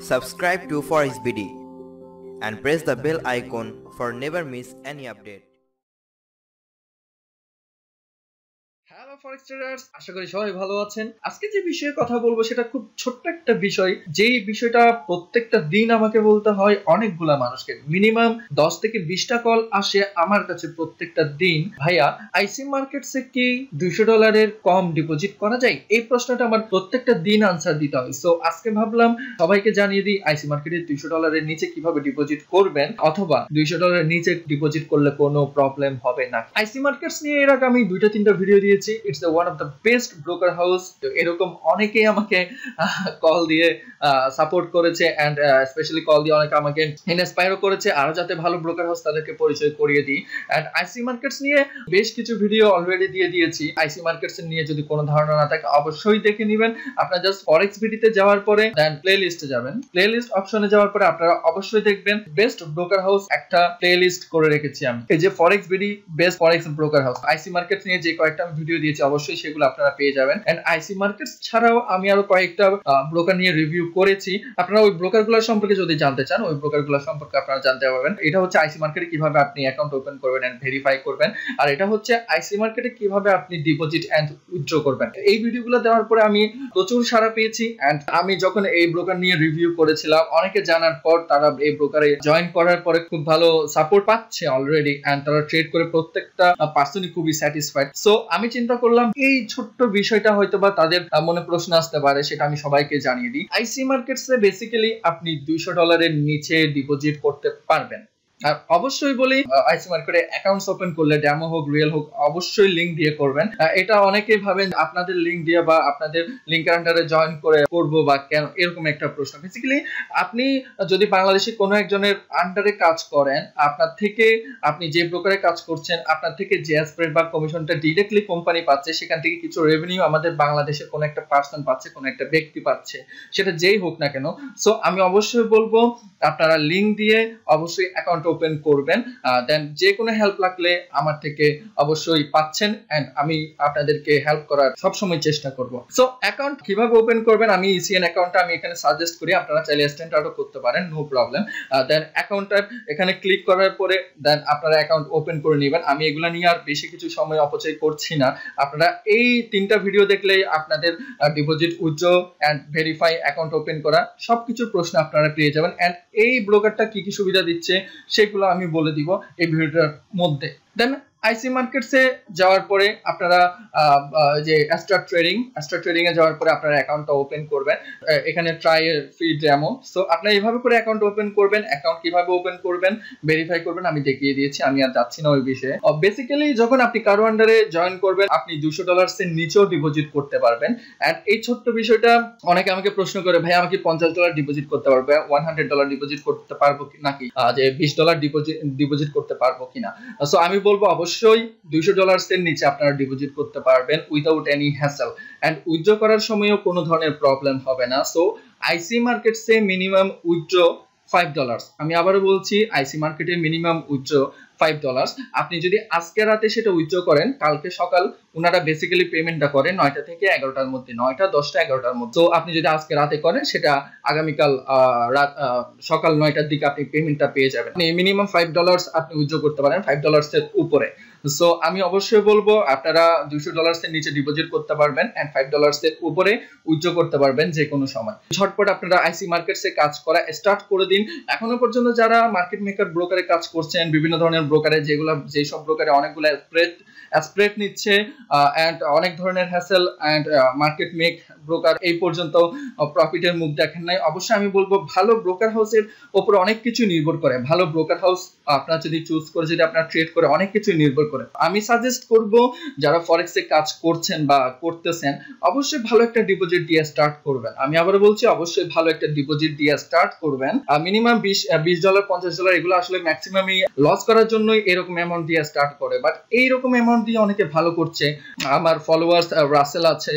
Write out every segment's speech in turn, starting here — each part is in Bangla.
Subscribe to Forex BD and press the bell icon for never miss any update. Hello forex traders, আশা করি সবাই ভালো আছেন। আজকে যে বিষয়ে কথা বলবো সেটা খুব ছোট্ট একটা বিষয়, যেই বিষয়টা প্রত্যেকটা দিন আমাকে বলতে হয় অনেকগুলা মানুষকে। মিনিমাম 10 থেকে 20টা কল আসে আমার কাছে প্রত্যেকটা দিন। ভাইয়া, আইসি মার্কেটসে কি $200 কম ডিপোজিট করা যায়? এই প্রশ্নটা আমার প্রত্যেকটা দিন আনসার দিতে হয়। সো আজকে ভাবলাম সবাইকে জানিয়ে দিই আইসি মার্কেটে $200 নিচে কিভাবে ডিপোজিট করবেন, অথবা $200 নিচে ডিপোজিট করলে কোনো প্রবলেম হবে না। আইসি মার্কেটস নিয়ে এর আগে আমি 2-3টা ভিডিও দিয়েছি। It's the one of the best broker house. তো এরকম অনেকেই আমাকে কল দিয়ে সাপোর্ট করেছে, এন্ড স্পেশালি কল দিয়ে অনেকে আমাকে ইন্সপায়ারও করেছে আরো যাতে ভালো ব্রোকার হাউস তাদেরকে পরিচয় করিয়ে দিই। এন্ড আইসি মার্কেটস নিয়ে বেশ কিছু ভিডিও অলরেডি দিয়ে দিয়েছি। আইসি মার্কেটস নিয়ে যদি কোনো ধারণা না থাকে অবশ্যই দেখে নেবেন। আপনারা জাস্ট ফরেক্স ভিডিওতে যাওয়ার পরে দেন প্লেলিস্টে যাবেন। প্লেলিস্ট অপশনে যাওয়ার পরে আপনারা অবশ্যই দেখবেন বেস্ট ব্রোকার হাউস একটা প্লেলিস্ট করে রেখেছি আমি। এই যে ফরেক্স ভিডি বেস্ট ফরেক্স ব্রোকার হাউস, আইসি মার্কেটস নিয়ে যে কয়েকটা ভিডিও দিয়েছি অবশ্যই সেগুলো আপনারা পেয়ে যাবেন। এন্ড আইসি মার্কেটস ছাড়াও আমি আরো কয়েকটা ব্রোকার নিয়ে রিভিউ করেছি। আপনারা ওই ব্রোকারগুলো সম্পর্কে যদি জানতে চান ওই ব্রোকারগুলো সম্পর্কে আপনারা জানতে পারবেন। এটা হচ্ছে আইসি মার্কেটে কিভাবে আপনি অ্যাকাউন্ট ওপেন করবেন এন্ড ভেরিফাই করবেন, আর এটা হচ্ছে আইসি মার্কেটে কিভাবে আপনি ডিপোজিট এন্ড উইথড্র করবেন। এই ভিডিওগুলো দেওয়ার পরে আমি প্রচুর সাড়া পেয়েছি। এন্ড আমি যখন এই ব্রোকার নিয়ে রিভিউ করেছিলাম অনেকে জানার পর তারা এই ব্রোকারে জয়েন করার পরে খুব ভালো সাপোর্ট পাচ্ছে অলরেডি, এন্ড তারা ট্রেড করে প্রত্যেকটা পার্সনই খুবই স্যাটিসফাইড। সো আমি চিন্তা করলাম এই ছোট্ট বিষয়টা হয়তো বা তাদের মনে প্রশ্ন আসতে পারে, সেটা আমি সবাইকে জানিয়ে দিই। আইসি মার্কেটসে বেসিক্যালি আপনি $200 নিচে ডিপোজিট করতে পারবেন। আর অবশ্যই বলি আইসি মার্কেটে অ্যাকাউন্টস ওপেন করলে ডেমো হোক রিয়েল হোক অবশ্যই লিংক দিয়ে করবেন। এটা অনেকেই ভাবেন আপনাদের লিংক দিয়ে বা আপনাদের লিংকের আন্ডারে জয়েন করে করব বা কেন, এরকম একটা প্রশ্ন। বেসিক্যালি আপনি যদি বাংলাদেশে কোনো একজনের আন্ডারে কাজ করেন, আপনার থেকে আপনি যে ব্রোকারে কাজ করছেন আপনার থেকে যে স্প্রেড বা কমিশনটা ডিরেক্টলি কোম্পানি পাচ্ছে, সেখান থেকে কিছু রেভিনিউ আমাদের বাংলাদেশের কোনো একটা পার্সন পাচ্ছে, কোনো একটা ব্যক্তি পাচ্ছে, সেটা যেই হোক না কেন। সো আমি অবশ্যই বলবো আপনারা লিংক দিয়ে অবশ্যই অ্যাকাউন্ট ওপেন করবেন। দেন যে কোনো হেল্প লাগলে আমার থেকে অবশ্যই পাচ্ছেন, এন্ড আমি আপনাদেরকে হেল্প করার সবসময় চেষ্টা করব। সো অ্যাকাউন্ট কিভাবে ওপেন করবেন, আমি ইসিএন অ্যাকাউন্টটা আমি এখানে সাজেস্ট করি, আপনারা চাইলে স্ট্যান্ডার্ডও করতে পারেন, নো প্রবলেম। দেন অ্যাকাউন্টটা এখানে ক্লিক করার পরে দেন আপনারা অ্যাকাউন্ট ওপেন করে নেবেন। আমি এগুলা নিয়ে আর বেশি কিছু সময় অপচয় করছি না। আপনারা এই 3টা ভিডিও দেখলেই আপনাদের deposit withdraw and verify account open করা সবকিছু প্রশ্ন আপনারা পেয়ে যাবেন। এন্ড এই ব্রোকারটা কি কি সুবিধা দিচ্ছে সেগুলো আমি বলে দিব এই ভিডিওটার মধ্যে। দেন আইসি মার্কেটসে যাওয়ার পরে আপনারা যে স্টার্ট ট্রেডিং এ যাওয়ার পরে আপনারা অ্যাকাউন্টটা ওপেন করবেন। এখানে ট্রাই ফ্রি ডেমো। সো আপনারা এইভাবে করে অ্যাকাউন্ট ওপেন করবেন। অ্যাকাউন্ট কিভাবে ওপেন করবেন ভেরিফাই করবেন আমি দেখিয়ে দিয়েছি, আমি আর যাচ্ছি না ওই বিষয়ে। বেসিক্যালি যখন আপনি কারো আন্ডারে জয়েন করবেন আপনি $200 এর নিচেও ডিপোজিট করতে পারবেন। এন্ড এই ছোট্ট বিষয়টা অনেকে আমাকে প্রশ্ন করে, ভাই আমাকে $50 ডিপোজিট করতে পারবে, $100 ডিপোজিট করতে পারবো নাকি, যে $20 ডিপোজিট করতে পারবো কিনা। সো আমি বলবো অবশ্যই $200 এর নিচে আপনারা ডিপোজিট করতে পারবেন without any hassle, and withdraw করার সময়ও কোনো ধরনের প্রবলেম হবে না। সো আইসি মার্কেটসে মিনিমাম উইথড্র $5। আমি আবারও বলছি আইসি মার্কেটে মিনিমাম উইথড্র $5। আপনি যদি আজকে রাতে সেটা উইথড্র করেন, কালকে সকাল ওনারা বেসিক্যালি পেমেন্টটা করে 9টা থেকে 11টার মধ্যে, 9টা 10টা 11টার মধ্যে। তো আপনি যদি আজকে রাতে করেন সেটা আগামীকাল রাত সকাল 9টার দিকে আপনি পেমেন্টটা পেয়ে যাবেন। মিনিমাম $5 আপনি উইথড্র করতে পারেন, $5 এর উপরে। সো আমি অবশ্যই বলবো আপনারা $200 এর নিচে ডিপোজিট করতে পারবেন এন্ড $5 এর উপরে উইথড্র করতে পারবেন যে কোনো সময়। ঝটপট আপনারা আইসি মার্কেটসে কাজ করা স্টার্ট করে দিন। এখনো পর্যন্ত যারা মার্কেট মেকার ব্রোকারে কাজ করছেন, বিভিন্ন ধরনের ব্রোকারে, যেসব ব্রোকারে অনেকগুলো স্প্রেড নিচ্ছে এন্ড অনেক ধরনের hassle and market make broker এই পর্যন্ত প্রফিটের মুখ দেখেন নাই, অবশ্যই আমি বলবো ভালো ব্রোকার হাউসের উপর অনেক কিছু নির্ভর করে। ভালো ব্রোকার হাউস আপনারা যদি চুজ করে, যদি আপনারা ট্রেড করে, অনেক কিছু নির্ভর করে। আমি সাজেস্ট করব যারা ফরেক্সে কাজ করছেন বা করতেছেন অবশ্যই ভালো একটা ডিপোজিট দিয়ে স্টার্ট করবেন। আমি আবার বলছি অবশ্যই ভালো একটা ডিপোজিট দিয়ে স্টার্ট করবেন। মিনিমাম $20, $50 এগুলো আসলে ম্যাক্সিমামই লস করার জন্যই এরকম অ্যামাউন্ট দিয়ে স্টার্ট করে, বাট এইরকম অ্যামাউন্ট দিয়ে অনেকে ভালো করছে। আমার ফলোয়ার্স রাসেল আছে,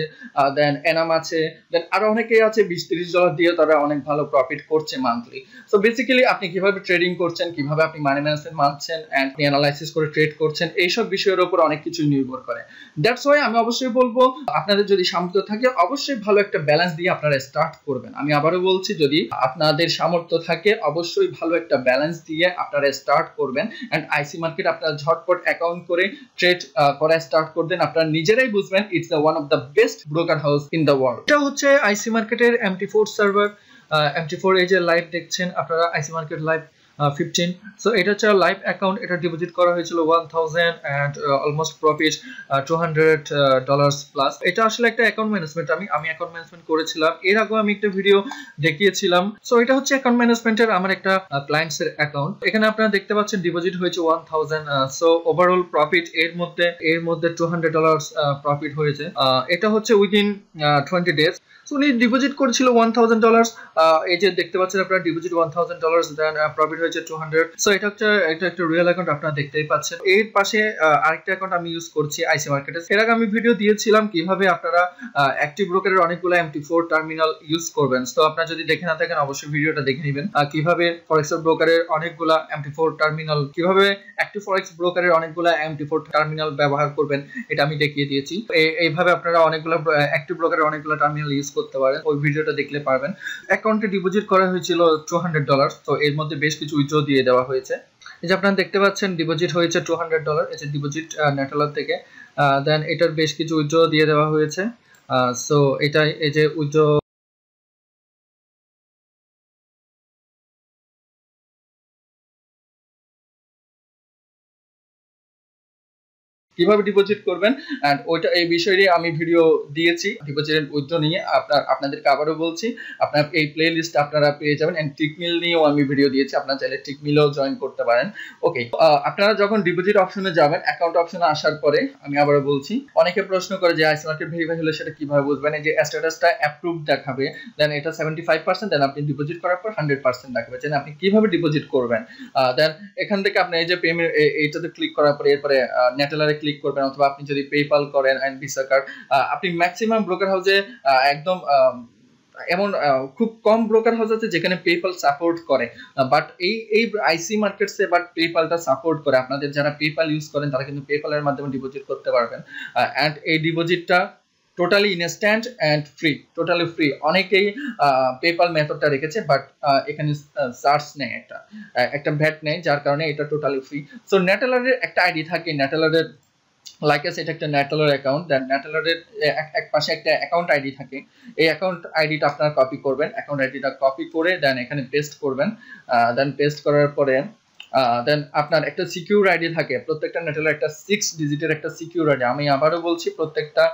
দেন এনাম আছে, দেন আরো অনেকেই আছে $20-30 দিয়ে তারা অনেক ভালো প্রফিট করছে মান্থলি। সো বেসিক্যালি আপনি কিভাবে ট্রেডিং করছেন, কিভাবে আপনি মানি ম্যানেজমেন্ট মানছেন এন্ড অ্যানালাইসিস করে ট্রেড করছেন, এইসব বিষয়ের উপর অনেক কিছু নির্ভর করে। দ্যাটস ওয়াই আমি অবশ্যই বলবো আপনাদের যদি সামর্থ্য থাকে অবশ্যই ভালো একটা ব্যালেন্স দিয়ে আপনারা স্টার্ট করবেন। আমি আবারও বলছি, যদি আপনাদের সামর্থ্য থাকে অবশ্যই ভালো একটা ব্যালেন্স দিয়ে আপনারা স্টার্ট করবেন এন্ড আইসি মার্কেট আপনারা ঝটপট অ্যাকাউন্ট করে ট্রেড করা স্টার্ট করে দেন। আপনারা নিজেরাই বুঝবেন it's one of the best broker house in the world. এটা হচ্ছে আইসি মার্কেটের MT4 সার্ভার। MT4 এই যে লাইভ দেখছেন আপনারা, আইসি মার্কেট লাইভ 15। সো এটা হচ্ছে লাইভ অ্যাকাউন্ট। এটা ডিপোজিট করা হয়েছিল 1000 এন্ড অলমোস্ট প্রফিট $200 প্লাস। এটা আসলে একটা অ্যাকাউন্ট ম্যানেজমেন্ট। আমি অ্যাকাউন্ট ম্যানেজমেন্ট করেছিলাম, এর আগে আমি একটা ভিডিও দেখিয়েছিলাম। সো এটা হচ্ছে অ্যাকাউন্ট ম্যানেজমেন্টের আমার একটা ক্লায়েন্টস এর অ্যাকাউন্ট। এখানে আপনারা দেখতে পাচ্ছেন ডিপোজিট হয়েছে 1000। সো ওভারঅল প্রফিট এর মধ্যে $200 প্রফিট হয়েছে। এটা হচ্ছে উইদিন 20 ডেজ। সো উনি ডিপোজিট করেছিল $1000। এই যে দেখতে পাচ্ছেন আপনারা ডিপোজিট $1000, দেন প্রফিট হয়েছে 200। সো এটা একটা রিয়েল অ্যাকাউন্ট আপনারা দেখতেই পাচ্ছেন। এর পাশে আরেকটা অ্যাকাউন্ট আমি ইউজ করছি আইসি মার্কেটে। এর আগে আমি ভিডিও দিয়েছিলাম কিভাবে আপনারা অ্যাক্টিভ ব্রোকারের অনেকগুলো MT4 টার্মিনাল ইউজ করবেন। সো আপনারা যদি দেখে না থাকেন অবশ্যই ভিডিওটা দেখে নেবেন, কিভাবে ফরেক্স ব্রোকারের অনেকগুলো MT4 টার্মিনাল, কিভাবে অ্যাক্টিভ ফরেক্স ব্রোকারের অনেকগুলো MT4 টার্মিনাল ব্যবহার করবেন এটা আমি দেখিয়ে দিয়েছি। এইভাবে আপনারা অনেকগুলো অ্যাক্টিভ ব্রোকারের অনেকগুলো টার্মিনাল ইউজ করতে পারেন, ওই ভিডিওটা দেখলে পারবেন। অ্যাকাউন্টে ডিপোজিট করা হয়েছিল $200। তো এর মধ্যে বেশ কিছু উইথড্র দিয়ে দেওয়া হয়েছে। এই যে আপনারা দেখতে পাচ্ছেন ডিপোজিট হয়েছে $200, এই যে ডিপোজিট নেটওয়ার্ক থেকে। দেন এটার বেশ কিছু উইথড্র দিয়ে দেওয়া হয়েছে। সো এটা এই যে উইথড্র কিভাবে ডিপোজিট করবেন এন্ড ওইটা এই বিষয়ে আমি ভিডিও দিয়েছি ডিপোজিট উইথড্র নিয়ে। আপনাদেরকে আবারও বলছি, আপনারা এই প্লেলিস্ট আপনারা পেয়ে যাবেন এন্ড টিকমিল নিয়েও আমি ভিডিও দিয়েছি, আপনারা চাইলে টিকমিলও জয়েন করতে পারেন। ওকে, আপনারা যখন ডিপোজিট অপশনে যাবেন, অ্যাকাউন্ট অপশনে আসার পরে আমি আবারও বলছি, অনেকে প্রশ্ন করে যে আইসি মার্কেট ভেরিফাই হলে সেটা কিভাবে বুঝবেন। এই যে স্ট্যাটাসটা অ্যাপ্রুভ দেখাবে, দেন এটা 75%, দেন আপনি ডিপোজিট করার পর 100% দেখাবে। যে আপনি কিভাবে ডিপোজিট করবেন, দেন এখান থেকে আপনি এই যে পেমেন্ট এইটাতে ক্লিক করার পরে এরপরে নেটেলারে ক্লিক করবেন, অথবা আপনি যদি পেপাল করেন এন্ড ভিসা কার্ড, আপনি ম্যাক্সিমাম ব্রোকার হাউসে একদম এমন খুব কম ব্রোকার হাউস আছে যেখানে পেপাল সাপোর্ট করে, বাট এই আইসি মার্কেটসে বাট পেপালটা সাপোর্ট করে। আপনাদের যারা পেপাল ইউজ করেন তারা কিন্তু পেপালের মাধ্যমে ডিপোজিট করতে পারবেন এন্ড এই ডিপোজিটটা totally instant and free, totally free. অনেকেই পেপাল মেথডটা রেখেছে, বাট এখানে চার্জ নেই, একটা ভ্যাট নেই, যার কারণে এটা টোটালি ফ্রি। সো নেটেলারের একটা আইডি থাকে, নেটেলারের লাইক আছে, এটা একটা নেটেলার অ্যাকাউন্ট। দেন নেটেলারের এক পাশে একটা অ্যাকাউন্ট আইডি থাকে, এই অ্যাকাউন্ট আইডিটা আপনারা কপি করবেন, অ্যাকাউন্ট আইডিটা কপি করে দেন এখানে পেস্ট করবেন। দেন পেস্ট করার পরে দেন আপনার একটা সিকিউর আইডি থাকে, প্রত্যেকটা নেটেলার একটা 6 ডিজিটের একটা সিকিউর আইডি। আমি আবারও বলছি, প্রত্যেকটা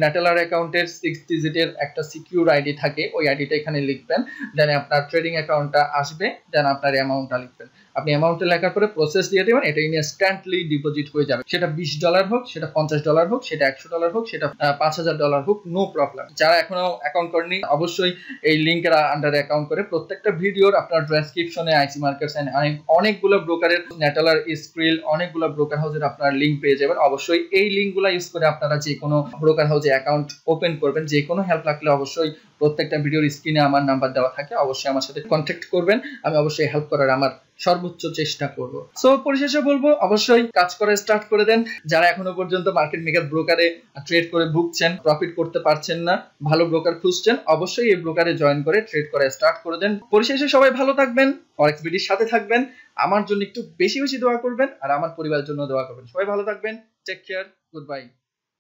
নেটেলার অ্যাকাউন্টের 6 ডিজিটের একটা সিকিউর আইডি থাকে, ওই আইডিটা এখানে লিখবেন। দেন আপনার ট্রেডিং অ্যাকাউন্টটা আসবে, দেন আপনার অ্যামাউন্টটা লিখবেন। আপনি অ্যামাউন্টটা লেখার পরে প্রসেস দিয়ে দেবেন, এটা ইনস্ট্যান্টলি ডিপোজিট হয়ে যাবে। সেটা $20 হোক, সেটা $50 হোক, সেটা $100 হোক, সেটা $5000 হোক, নো প্রবলেম। যারা এখনো অ্যাকাউন্ট করেনি অবশ্যই এই লিংকের আন্ডারে অ্যাকাউন্ট করে। প্রত্যেকটা ভিডিওর আপনার ডেসক্রিপশনে আইসি মার্কেটস এন্ড অনেকগুলো ব্রোকারের নেটেলার, স্ক্রিল, অনেকগুলো ব্রোকার হাউসের আপনার লিংক পেয়ে যাবেন। অবশ্যই এই লিংকগুলো ইউজ করে আপনারা যে কোনো ব্রোকার হাউসে অ্যাকাউন্ট ওপেন করবেন। যে কোনো হেল্প লাগলে অবশ্যই প্রত্যেকটা ভিডিওর স্ক্রিনে আমার নাম্বার দেওয়া থাকে, অবশ্যই আমার সাথে কন্ট্যাক্ট করবেন, আমি অবশ্যই হেল্প করার আমার সর্বোচ্চ চেষ্টা করব। সো পরিশেষে বলবো অবশ্যই কাজ করে স্টার্ট করে দেন। যারা এখনো পর্যন্ত মার্কেট মেকার ব্রোকারে ট্রেড করে ভুগছেন, প্রফিট করতে পারছেন না, ভালো ব্রোকার খুঁজছেন, অবশ্যই এই ব্রোকারে জয়েন করে ট্রেড করে স্টার্ট করে দেন। পরিশেষে সবাই ভালো থাকবেন, ফরেক্স বিডির সাথে থাকবেন, আমার জন্য একটু বেশি বেশি দোয়া করবেন আর আমার পরিবারের জন্য দোয়া করবেন। সবাই ভালো থাকবেন, take care, good bye,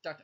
tata.